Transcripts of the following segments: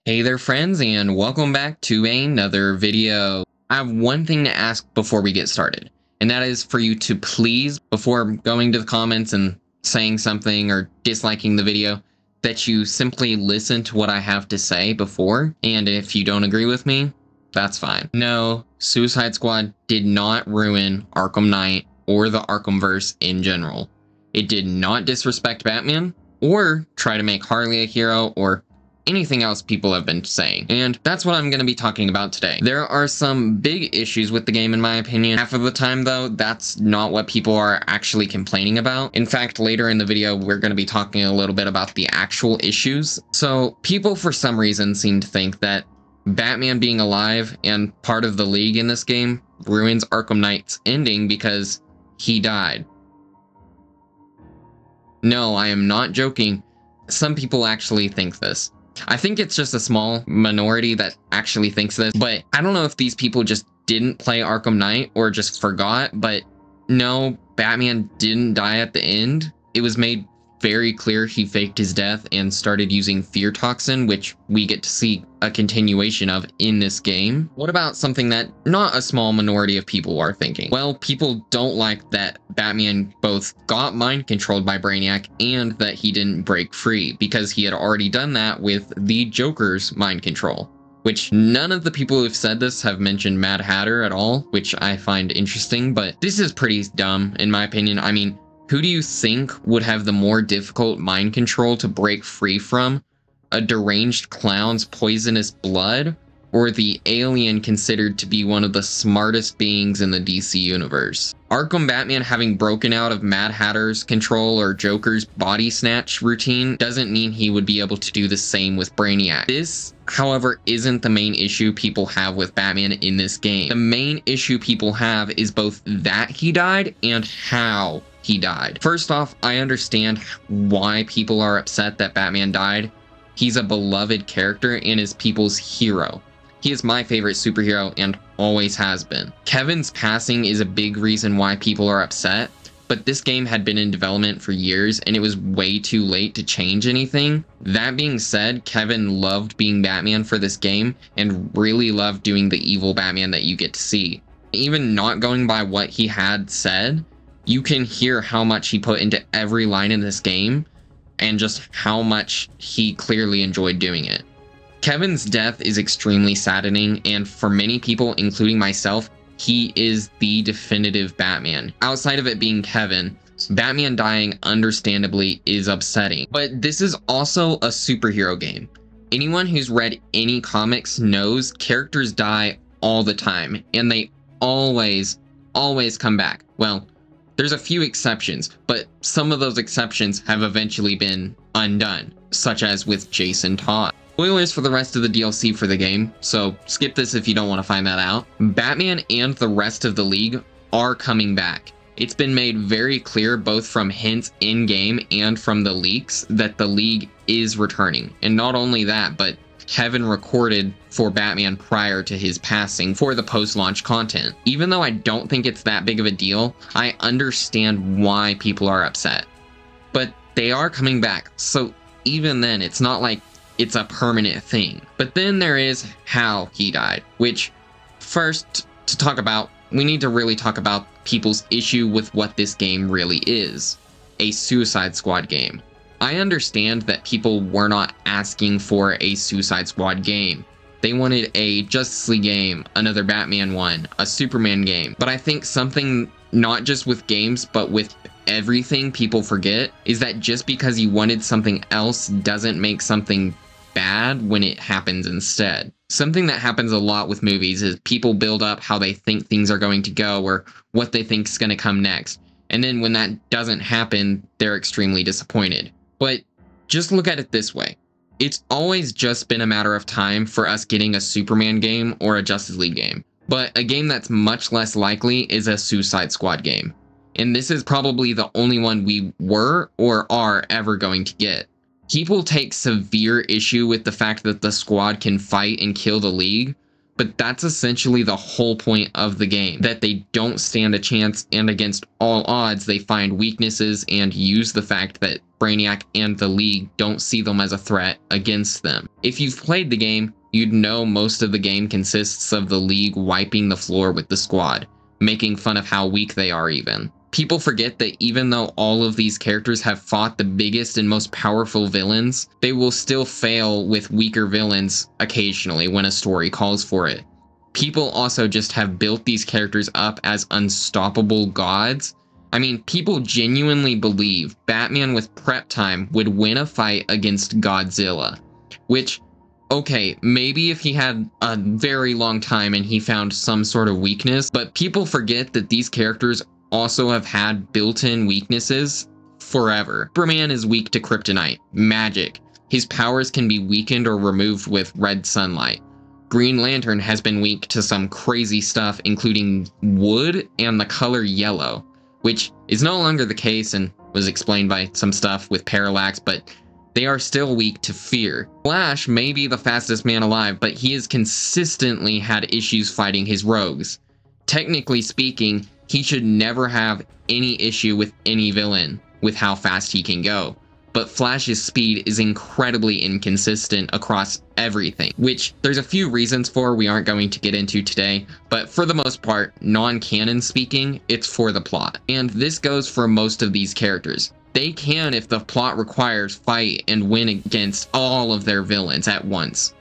Hey there friends, and welcome back to another video. I have one thing to ask before we get started, and that is for you to please, before going to the comments and saying something or disliking the video, that you simply listen to what I have to say before, and if you don't agree with me, that's fine. No, Suicide Squad did not ruin Arkham Knight or the Arkhamverse in general. It did not disrespect Batman, or try to make Harley a hero, or anything else people have been saying. And that's what I'm going to be talking about today. There are some big issues with the game in my opinion. Half of the time though, that's not what people are actually complaining about. In fact, later in the video, we're going to be talking a little bit about the actual issues. So people for some reason seem to think that Batman being alive and part of the League in this game ruins Arkham Knight's ending because he died. No, I am not joking. Some people actually think this. I think it's just a small minority that actually thinks this, but I don't know if these people just didn't play Arkham Knight or just forgot, but no, Batman didn't die at the end. It was made very clear he faked his death and started using fear toxin, which we get to see a continuation of in this game. What about something that not a small minority of people are thinking? Well, people don't like that Batman both got mind controlled by Brainiac and that he didn't break free, because he had already done that with the Joker's mind control, which none of the people who've said this have mentioned Mad Hatter at all, which I find interesting, but this is pretty dumb in my opinion. I mean, who do you think would have the more difficult mind control to break free from? A deranged clown's poisonous blood, or the alien considered to be one of the smartest beings in the DC universe? Arkham Batman having broken out of Mad Hatter's control or Joker's body snatch routine doesn't mean he would be able to do the same with Brainiac. This, however, isn't the main issue people have with Batman in this game. The main issue people have is both that he died and how he died. First off, I understand why people are upset that Batman died. He's a beloved character and is people's hero. He is my favorite superhero and always has been. Kevin's passing is a big reason why people are upset, but this game had been in development for years and it was way too late to change anything. That being said, Kevin loved being Batman for this game and really loved doing the evil Batman that you get to see. Even not going by what he had said, you can hear how much he put into every line in this game and just how much he clearly enjoyed doing it. Kevin's death is extremely saddening, and for many people, including myself, he is the definitive Batman. Outside of it being Kevin, Batman dying understandably is upsetting. But this is also a superhero game. Anyone who's read any comics knows characters die all the time, and they always come back. Well, there's a few exceptions, but some of those exceptions have eventually been undone, such as with Jason Todd. Spoilers for the rest of the DLC for the game, so skip this if you don't want to find that out. Batman and the rest of the League are coming back. It's been made very clear both from hints in-game and from the leaks that the League is returning. And not only that, but Kevin recorded for Batman prior to his passing for the post-launch content. Even though I don't think it's that big of a deal, I understand why people are upset. But they are coming back, so even then, it's not like it's a permanent thing. But then there is how he died, which first to talk about, we need to really talk about people's issue with what this game really is, a Suicide Squad game. I understand that people were not asking for a Suicide Squad game. They wanted a Justice League game, another Batman one, a Superman game. But I think something, not just with games, but with everything people forget, is that just because you wanted something else doesn't make something bad when it happens instead. Something that happens a lot with movies is people build up how they think things are going to go or what they think is going to come next. And then when that doesn't happen, they're extremely disappointed. But just look at it this way. It's always just been a matter of time for us getting a Superman game or a Justice League game. But a game that's much less likely is a Suicide Squad game. And this is probably the only one we were or are ever going to get. People take severe issue with the fact that the squad can fight and kill the League, But that's essentially the whole point of the game, that they don't stand a chance, and against all odds, they find weaknesses and use the fact that Brainiac and the League don't see them as a threat against them. If you've played the game, you'd know most of the game consists of the League wiping the floor with the squad, making fun of how weak they are even. People forget that even though all of these characters have fought the biggest and most powerful villains, they will still fail with weaker villains occasionally when a story calls for it. People also just have built these characters up as unstoppable gods. I mean, people genuinely believe Batman with prep time would win a fight against Godzilla, which, okay, maybe if he had a very long time and he found some sort of weakness, but people forget that these characters also have had built-in weaknesses forever. Superman is weak to kryptonite, magic. His powers can be weakened or removed with red sunlight. Green Lantern has been weak to some crazy stuff, including wood and the color yellow, which is no longer the case and was explained by some stuff with Parallax, but they are still weak to fear. Flash may be the fastest man alive, but he has consistently had issues fighting his rogues. Technically speaking, he should never have any issue with any villain with how fast he can go. But Flash's speed is incredibly inconsistent across everything, which there's a few reasons for we aren't going to get into today, but for the most part, non-canon speaking, it's for the plot. And this goes for most of these characters. They can, if the plot requires, fight and win against all of their villains at once.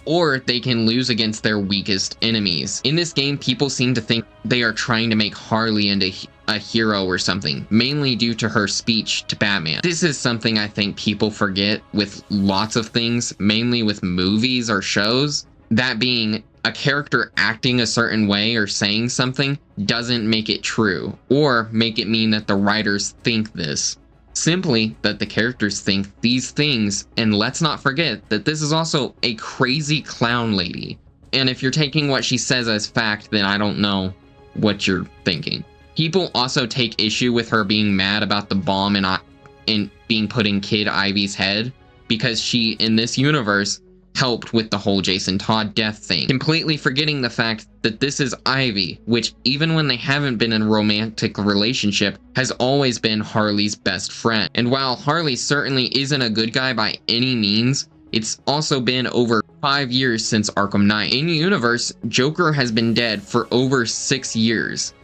Or they can lose against their weakest enemies. In this game, people seem to think they are trying to make Harley into a hero or something, mainly due to her speech to Batman. This is something I think people forget with lots of things, mainly with movies or shows. That being, a character acting a certain way or saying something doesn't make it true, or make it mean that the writers think this. Simply that the characters think these things, and let's not forget that this is also a crazy clown lady. And if you're taking what she says as fact, then I don't know what you're thinking. People also take issue with her being mad about the bomb and being put in Kid Ivy's head, because she, in this universe, helped with the whole Jason Todd death thing, completely forgetting the fact that this is Ivy, which even when they haven't been in a romantic relationship, has always been Harley's best friend. And while Harley certainly isn't a good guy by any means, it's also been over 5 years since Arkham Knight. In universe, Joker has been dead for over 6 years.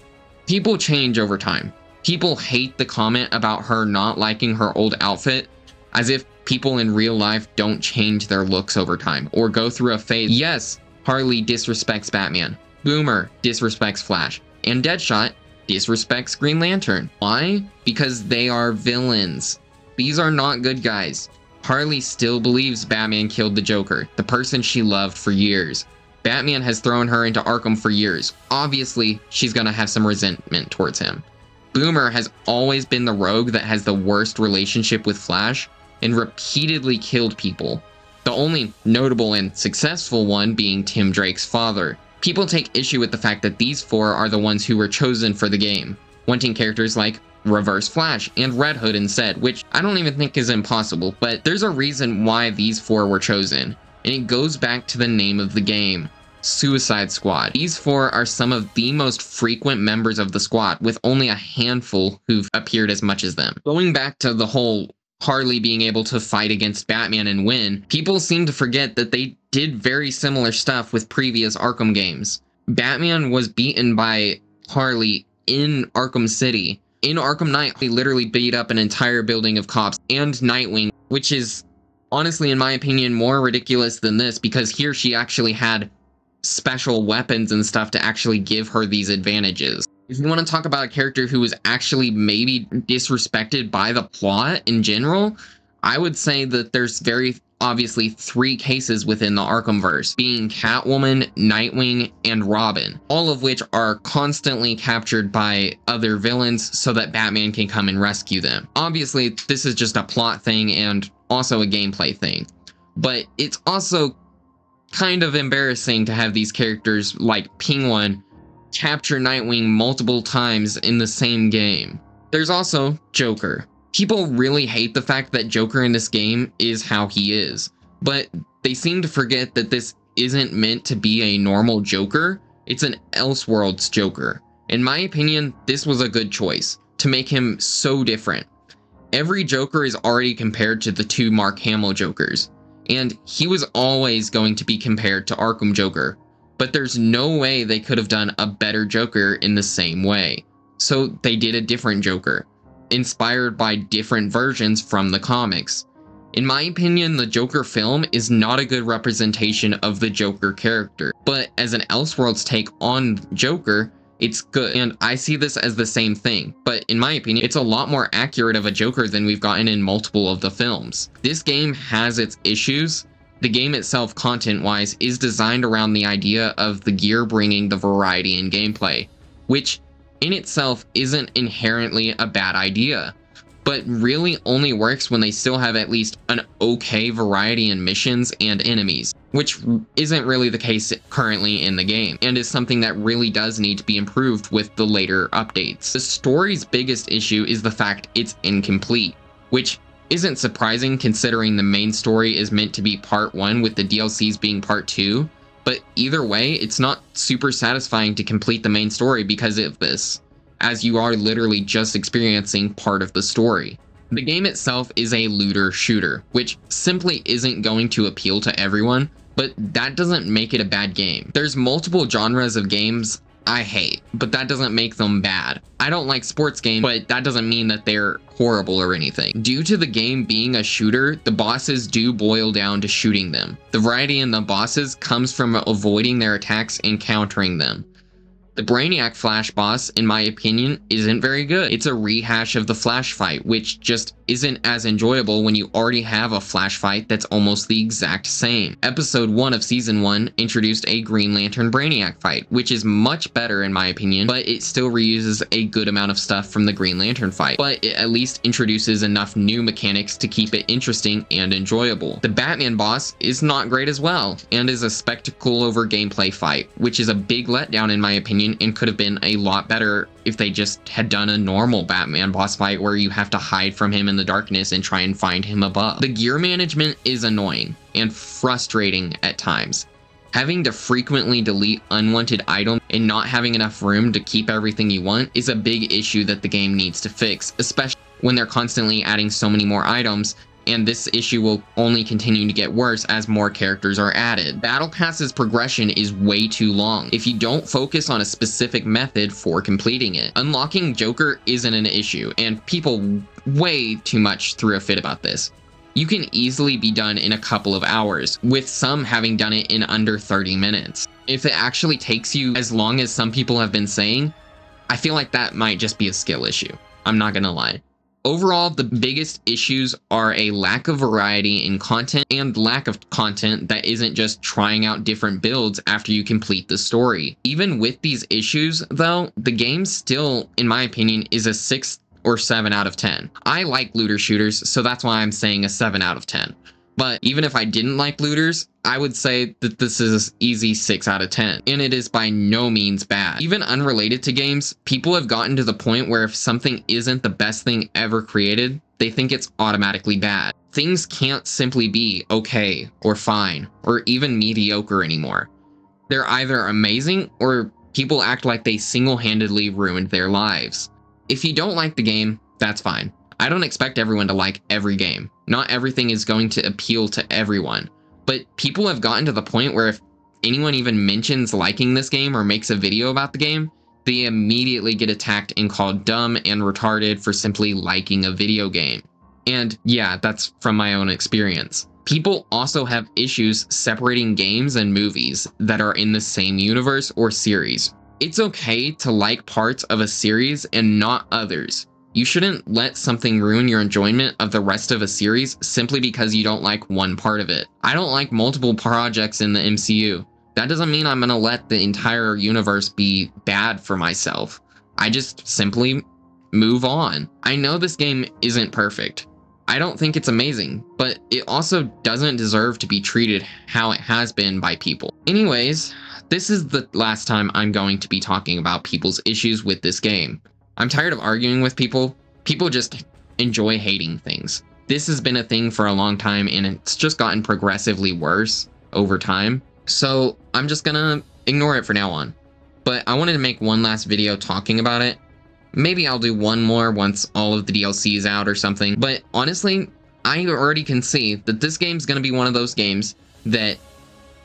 People change over time. People hate the comment about her not liking her old outfit, as if people in real life don't change their looks over time or go through a phase. Yes, Harley disrespects Batman, Boomer disrespects Flash, and Deadshot disrespects Green Lantern. Why? Because they are villains. These are not good guys. Harley still believes Batman killed the Joker, the person she loved for years. Batman has thrown her into Arkham for years. Obviously, she's gonna have some resentment towards him. Boomer has always been the rogue that has the worst relationship with Flash and repeatedly killed people. The only notable and successful one being Tim Drake's father. People take issue with the fact that these four are the ones who were chosen for the game, wanting characters like Reverse Flash and Red Hood instead, which I don't even think is impossible, but there's a reason why these four were chosen, and it goes back to the name of the game, Suicide Squad. These four are some of the most frequent members of the squad, with only a handful who've appeared as much as them. Going back to the whole Harley being able to fight against Batman and win, people seem to forget that they did very similar stuff with previous Arkham games. Batman was beaten by Harley in Arkham City. In Arkham Knight, he literally beat up an entire building of cops and Nightwing, which is honestly, in my opinion, more ridiculous than this, because here she actually had special weapons and stuff to actually give her these advantages. If you want to talk about a character who was actually maybe disrespected by the plot in general, I would say that there's very obviously 3 cases within the Arkhamverse, being Catwoman, Nightwing, and Robin, all of which are constantly captured by other villains so that Batman can come and rescue them. Obviously, this is just a plot thing and also a gameplay thing, but it's also kind of embarrassing to have these characters like Penguin capture Nightwing multiple times in the same game. There's also Joker. People really hate the fact that Joker in this game is how he is, but they seem to forget that this isn't meant to be a normal Joker, it's an Elseworlds Joker. In my opinion, this was a good choice to make him so different. Every Joker is already compared to the two Mark Hamill Jokers, and he was always going to be compared to Arkham Joker, but there's no way they could have done a better Joker in the same way. So they did a different Joker, inspired by different versions from the comics. In my opinion, the Joker film is not a good representation of the Joker character, but as an Elseworlds take on Joker, it's good, and I see this as the same thing, but in my opinion, it's a lot more accurate of a Joker than we've gotten in multiple of the films. This game has its issues. The game itself, content-wise, is designed around the idea of the gear bringing the variety in gameplay, which in itself isn't inherently a bad idea, but really only works when they still have at least an okay variety in missions and enemies, which isn't really the case currently in the game, and is something that really does need to be improved with the later updates. The story's biggest issue is the fact it's incomplete, which isn't surprising considering the main story is meant to be part 1 with the DLCs being part 2, but either way, it's not super satisfying to complete the main story because of this, as you are literally just experiencing part of the story. The game itself is a looter shooter, which simply isn't going to appeal to everyone, but that doesn't make it a bad game. There's multiple genres of games I hate, but that doesn't make them bad. I don't like sports games, but that doesn't mean that they're horrible or anything. Due to the game being a shooter, the bosses do boil down to shooting them. The variety in the bosses comes from avoiding their attacks and countering them. The Brainiac Flash boss, in my opinion, isn't very good. It's a rehash of the Flash fight, which just isn't as enjoyable when you already have a Flash fight that's almost the exact same. Episode 1 of Season 1 introduced a Green Lantern Brainiac fight, which is much better in my opinion, but it still reuses a good amount of stuff from the Green Lantern fight. But it at least introduces enough new mechanics to keep it interesting and enjoyable. The Batman boss is not great as well, and is a spectacle over gameplay fight, which is a big letdown in my opinion, and could have been a lot better if they just had done a normal Batman boss fight where you have to hide from him in the darkness and try and find him above. The gear management is annoying and frustrating at times. Having to frequently delete unwanted items and not having enough room to keep everything you want is a big issue that the game needs to fix, especially when they're constantly adding so many more items, and this issue will only continue to get worse as more characters are added. Battle Pass's progression is way too long if you don't focus on a specific method for completing it. Unlocking Joker isn't an issue, and people way too much threw a fit about this. You can easily be done in a couple of hours, with some having done it in under 30 minutes. If it actually takes you as long as some people have been saying, I feel like that might just be a skill issue. I'm not gonna lie. Overall, the biggest issues are a lack of variety in content and lack of content that isn't just trying out different builds after you complete the story. Even with these issues, though, the game still, in my opinion, is a 6 or 7 out of 10. I like looter shooters, so that's why I'm saying a 7 out of 10. But even if I didn't like looters, I would say that this is an easy 6 out of 10, and it is by no means bad. Even unrelated to games, people have gotten to the point where if something isn't the best thing ever created, they think it's automatically bad. Things can't simply be okay, or fine, or even mediocre anymore. They're either amazing, or people act like they single-handedly ruined their lives. If you don't like the game, that's fine. I don't expect everyone to like every game. Not everything is going to appeal to everyone. But people have gotten to the point where if anyone even mentions liking this game or makes a video about the game, they immediately get attacked and called dumb and retarded for simply liking a video game. And yeah, that's from my own experience. People also have issues separating games and movies that are in the same universe or series. It's okay to like parts of a series and not others. You shouldn't let something ruin your enjoyment of the rest of a series simply because you don't like one part of it. I don't like multiple projects in the MCU. That doesn't mean I'm gonna let the entire universe be bad for myself. I just simply move on. I know this game isn't perfect. I don't think it's amazing, but it also doesn't deserve to be treated how it has been by people. Anyways, this is the last time I'm going to be talking about people's issues with this game. I'm tired of arguing with people. People just enjoy hating things. This has been a thing for a long time, and it's just gotten progressively worse over time. So I'm just gonna ignore it for now on. But I wanted to make one last video talking about it. Maybe I'll do one more once all of the DLC is out or something. But honestly, I already can see that this game's gonna be one of those games that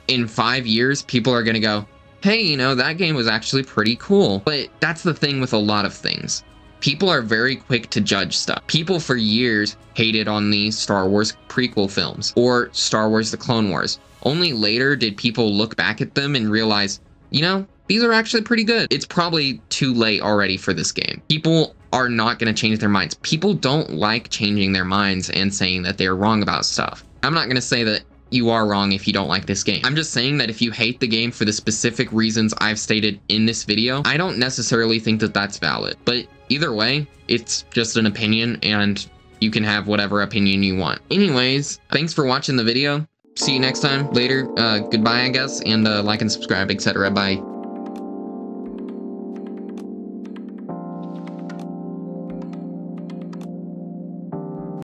in 5 years, people are gonna go, hey, you know, that game was actually pretty cool. But that's the thing with a lot of things. People are very quick to judge stuff. People for years hated on the Star Wars prequel films or Star Wars The Clone Wars. Only later did people look back at them and realize, you know, these are actually pretty good. It's probably too late already for this game. People are not going to change their minds. People don't like changing their minds and saying that they're wrong about stuff. I'm not going to say that you are wrong if you don't like this game. I'm just saying that if you hate the game for the specific reasons I've stated in this video, I don't necessarily think that that's valid. But either way, it's just an opinion and you can have whatever opinion you want. Anyways, thanks for watching the video. See you next time. Later. Goodbye, I guess. And like and subscribe, etc. Bye.